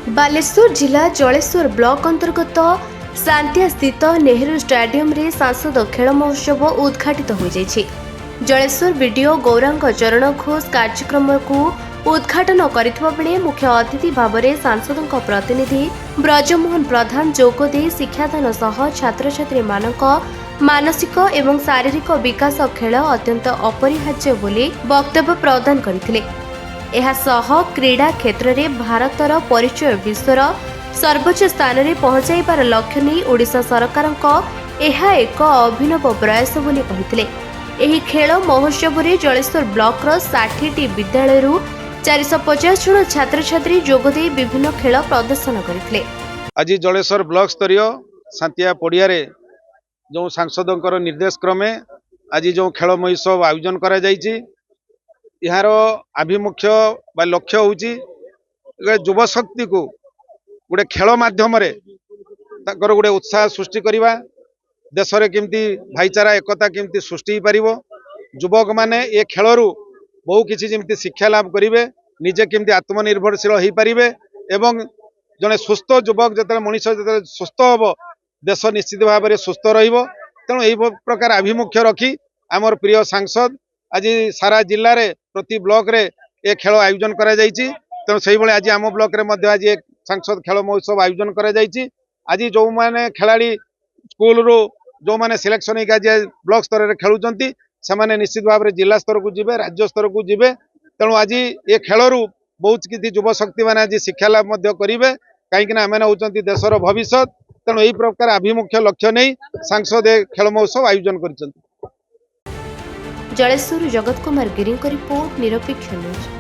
बालेश्वर जिला जलेश्वर ब्लॉक अंतर्गत सांतिया स्थित नेहरू स्टेडियम रे सांसद खेल महोत्सव उद्घाटित हो जाइछि। जलेश्वर वीडियो गौरांग चरण घोष कार्यक्रम को उद्घाटन करितबा बेले मुख्य अतिथि भाव में सांसद प्रतिनिधि ब्रजमोहन प्रधान जोगदे शिक्षादान सह छात्र छात्री मानक मानसिक एवं शारीरिक विकास खेल अत्यंत अपरिहार्य बोली वक्तव्य प्रदान करथिले। एहा सह क्रीडा क्षेत्र में भारतर परिचय विश्वर सर्वोच्च स्थान में पहुंचाइबार लक्ष्य नहीं ओडिशा सरकार एक अभिनव प्रयास बोली कहिथिले। एही खेल महोत्सव में जलेश्वर ब्लॉक 60टी विद्यालय 450 जन छात्र छात्री जोगदे विभिन्न खेल प्रदर्शन करथिले। आज जलेश्वर ब्लॉक स्तरीय सांतिया पड़िया जो सांसदों निर्देश क्रमे आज जो खेल महोत्सव आयोजन करा जायछि यार आभिमुख्य बा लक्ष्य होउछि युवा शक्ति को गोटे खेल माध्यम गोटे उत्साह सृष्टि करवा देश में केमती भाईचारा एकता केमती सृष्टि पारिबो युवक माने ये खेलरू बहु किसी जमी शिक्षा लाभ करेंगे निजे केमती आत्मनिर्भरशील हो पारे एवं जड़े सुस्थ युवक जो मनीष जो सुस्थ हम देश निश्चित भाव में सुस्थ तेणु यही प्रकार आभिमुख्य रखी आमर प्रिय सांसद आज सारा जिले में प्रति ब्लॉक रे ए खेल आयोजन करा जायछि। तेणु से आज आम ब्लॉक रे आज एक सांसद खेल महोत्सव आयोजन करा जायछि। आज जो माने खिलाड़ी स्कूल रो जो माने सिलेक्शन आज ब्लॉक स्तर में खेलुंट से निश्चित भाव में जिला स्तर को जीवे राज्य स्तर को जीवे। तेणु आज ये खेलू बहुत किसी युवा शक्ति मैंने आज शिक्षा लाभ करेंगे कहीं आम होती देशर भविष्य। तेणु यही प्रकार आभिमुख्य लक्ष्य नहीं सांसद खेल महोत्सव आयोजन कर। जलेश्वर जगत कुमार गिरी रिपोर्ट निरपेक्ष न्यूज।